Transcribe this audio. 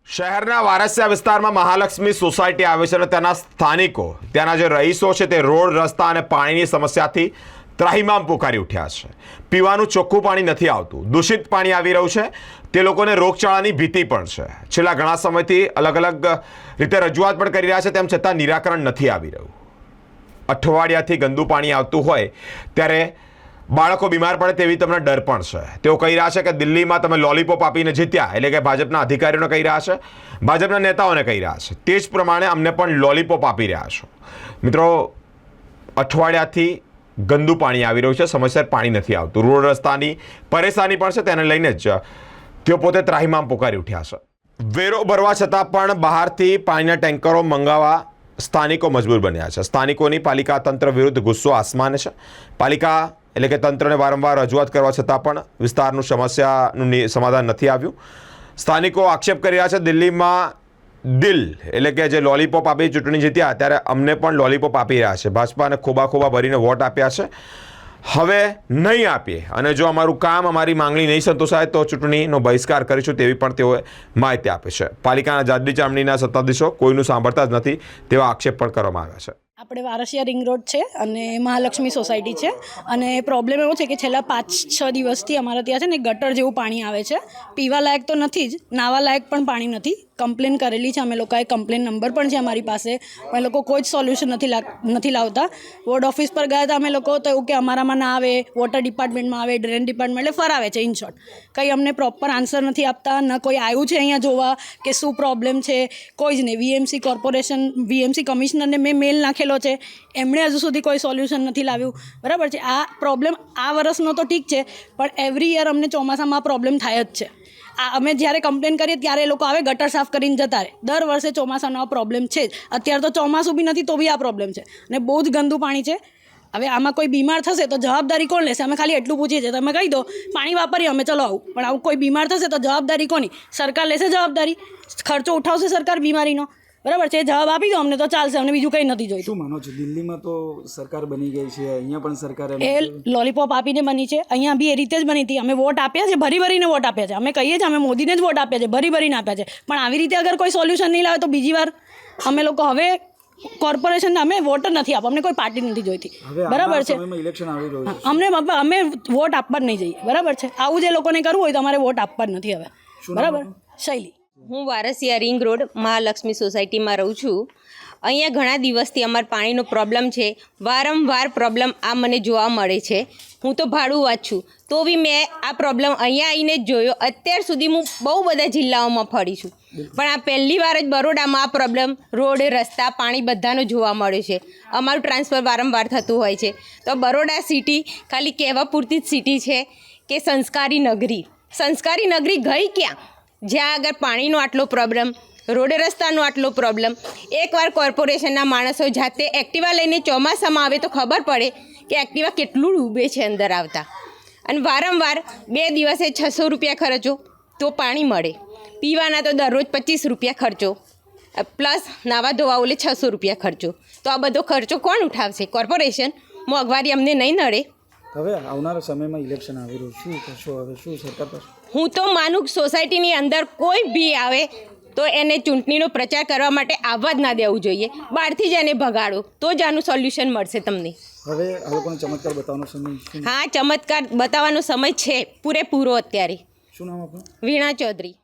શહેરના વારસિયા વિસ્તારમાં મહાલક્ષ્મી સોસાયટી આવે છે અને તેના સ્થાનિકો ત્યાંના જે રહીશો છે તે રોડ રસ્તા અને પાણીની સમસ્યાથી ત્રાહિમામ પોકારી ઉઠ્યા છે. પીવાનું ચોખ્ખું પાણી નથી આવતું, દૂષિત પાણી આવી રહ્યું છે. તે લોકોને રોગચાળાની ભીતિ પણ છે. છેલ્લા ઘણા સમયથી અલગ અલગ રીતે રજૂઆત પણ કરી રહ્યા છે, તેમ છતાં નિરાકરણ નથી આવી રહ્યું. અઠવાડિયાથી ગંદુ પાણી આવતું હોય ત્યારે બાળકો બીમાર પડે તેવી તમને ડર પણ છે. તેઓ કહી રહ્યા છે કે દિલ્હીમાં તમે લોલીપોપ આપીને જીત્યા, એટલે કે ભાજપના અધિકારીઓને કહી રહ્યા છે, ભાજપના નેતાઓને કહી રહ્યા છે. તે જ પ્રમાણે અમને પણ લોલીપોપ આપી રહ્યા છો. મિત્રો, અઠવાડિયાથી ગંદુ પાણી આવી રહ્યું છે, સમયસર પાણી નથી આવતું, રોડ રસ્તાની પરેશાની પણ છે. તેને લઈને જ તેઓ પોતે ત્રાહિમામ પોકારી ઉઠ્યા છે. વેરો ભરવા છતાં પણ બહારથી પાણીના ટેન્કરો મંગાવવા સ્થાનિકો મજબૂર બન્યા છે. સ્થાનિકોની પાલિકા તંત્ર વિરુદ્ધ ગુસ્સો આસમાને છે. પાલિકા એટલે કે તંત્રને વારંવાર રજૂઆત કરવા છતાં પણ વિસ્તારનું સમસ્યાનું સમાધાન નથી આવ્યું. સ્થાનિકો આક્ષેપ કરી રહ્યા છે, દિલ્હીમાં દિલ એટલે કે જે લોલીપોપ આપી ચૂંટણી જીત્યા ત્યારે અમને પણ લોલીપોપ આપી રહ્યા છે. ભાજપાને ખોબા ભરીને વોટ આપ્યા છે, હવે નહીં આપીએ અને જો અમારું કામ, અમારી માંગણી નહીં સંતોષાય તો ચૂંટણીનો બહિષ્કાર કરીશું તેવી પણ તેઓએ માહિતી આપી છે. પાલિકાના જાદડી ચામડીના સત્તાધીશો કોઈનું સાંભળતા જ નથી તેવા આક્ષેપ પણ કરવામાં આવ્યા છે. આપણે વારસિયા રિંગ રોડ છે અને મહાલક્ષ્મી સોસાયટી છે અને પ્રોબ્લેમ એવો છે કે છેલ્લા 5-6 દિવસથી અમારા ત્યાં છે ને ગટર જેવું પાણી આવે છે. પીવા લાયક તો નથી જ, નાવા લાયક પણ પાણી નથી. કમ્પ્લેન કરેલી છે અમે લોકોએ, કમ્પ્લેન નંબર પણ છે અમારી પાસે, પણ એ લોકો કોઈ જ સોલ્યુશન નથી લાવતા. વોર્ડ ઓફિસ પર ગયા હતા અમે લોકો, તો એવું કે અમારામાં ના આવે, વોટર ડિપાર્ટમેન્ટમાં આવે, ડ્રેન ડિપાર્ટમેન્ટ, એટલે ફરાવે છે. ઇન શોર્ટ કંઈ અમને પ્રોપર આન્સર નથી આપતા, ન કોઈ આવ્યું છે અહીંયા જોવા કે શું પ્રોબ્લેમ છે, કોઈ જ નહીં. વીએમસી કોર્પોરેશન, વીએમસી કમિશનરને મેં મેલ નાખેલો છે, એમણે હજુ સુધી કોઈ સોલ્યુશન નથી લાવ્યું. બરાબર છે. આ પ્રોબ્લેમ આ વર્ષનો તો ઠીક છે, પણ એવરી યર અમને ચોમાસામાં આ પ્રોબ્લેમ થાય જ છે. અમે જ્યારે કમ્પ્લેન કરીએ ત્યારે એ લોકો આવે, ગટર સાફ કરીને જતા રહે. દર વર્ષે ચોમાસાનો આ પ્રોબ્લેમ છે જ. અત્યારે તો ચોમાસું બી નથી તો બી આ પ્રોબ્લેમ છે અને બહુ જ ગંદુ પાણી છે. હવે આમાં કોઈ બીમાર થશે તો જવાબદારી કોણ લેશે? અમે ખાલી એટલું પૂછીએ છીએ, તમે કહી દો પાણી વાપરીએ અમે, ચલો આવું, પણ આવું કોઈ બીમાર થશે તો જવાબદારી કોની? સરકાર લેશે જવાબદારી, ખર્ચો ઉઠાવશે સરકાર બીમારીનો. બરાબર છે. જવાબ આપી દો અમને તો ચાલશે, અમને બીજું કંઈ નથી જોઈતું. શું માનો છો, દિલ્હીમાં તો સરકાર બની ગઈ છે, અહીંયા પણ સરકારે એ લોલીપોપ આપીને બની છે, અહીંયા બી એ રીતે જ બની હતી. અમે વોટ આપ્યા છે, ભરીને વોટ આપ્યા છે. અમે કહીએ છીએ અમે મોદીને જ વોટ આપ્યા છે, ભરીને આપ્યા છે, પણ આવી રીતે અગર કોઈ સોલ્યુશન નહીં લાવે તો બીજી વાર અમે લોકો હવે કોર્પોરેશનને અમે વોટ જ નથી આપવા, અમને કોઈ પાર્ટી નથી જોઈતી. બરાબર છે. ઇલેક્શન આવી રહ્યું છે, અમે વોટ આપવા જ નહીં જઈએ. બરાબર છે. આવું જે લોકોને કરવું હોય તો અમારે વોટ આપવા જ નથી હવે. બરાબર. શૈલી, હું વારસિયા રિંગ રોડ મહાલક્ષ્મી સોસાયટીમાં રહું છું. અહીંયા ઘણા દિવસથી અમારે પાણીનો પ્રોબ્લેમ છે. વારંવાર પ્રોબ્લેમ આ મને જોવા મળે છે. હું તો ભાડું છું, તો બી મેં આ પ્રોબ્લેમ અહીંયા આવીને જ જોયો. અત્યાર સુધી હું બહુ બધા જિલ્લાઓમાં ફરી છું, પણ આ પહેલી વાર જ બરોડામાં આ પ્રોબ્લેમ રોડ, રસ્તા, પાણી બધાનો જોવા મળે છે. અમારું ટ્રાન્સફર વારંવાર થતું હોય છે. તો બરોડા સિટી ખાલી કહેવા પૂરતી જ સિટી છે કે સંસ્કારી નગરી. સંસ્કારી નગરી ગઈ ક્યાં, જ્યાં આગળ પાણીનો આટલો પ્રોબ્લેમ, રોડ રસ્તાનો આટલો પ્રોબ્લેમ. એકવાર કોર્પોરેશનના માણસો જાતે એક્ટિવા લઈને ચોમાસામાં આવે તો ખબર પડે કે એક્ટિવા કેટલું ડૂબે છે અંદર આવતા. અને વારંવાર 2 દિવસે 600 રૂપિયા ખર્ચો તો પાણી મળે. પીવાના તો દરરોજ 25 રૂપિયા ખર્ચો, પ્લસ નાવા ધોવા ઓલે 600 રૂપિયા ખર્ચો. તો આ બધો ખર્ચો કોણ ઉઠાવશે? કોર્પોરેશન. મોંઘવારી અમને નહીં નડે. હવે આવનારા સમયમાં ઇલેક્શન આવી રહ્યું, શું કરશો હવે? શું સરકાર પર? હું તો માનું સોસાયટીની અંદર કોઈ બી આવે તો એને ચૂંટણીનો પ્રચાર કરવા માટે આવવા જ ના દેવું જોઈએ. બહારથી જ એને ભગાડો તો જ આનું સોલ્યુશન મળશે તમને. હવે આ લોકોને ચમત્કાર બતાવવાનો સમય? હા, ચમત્કાર બતાવવાનો સમય છે પૂરેપૂરો અત્યારે. શું નામ આપણું? વીણા ચૌધરી.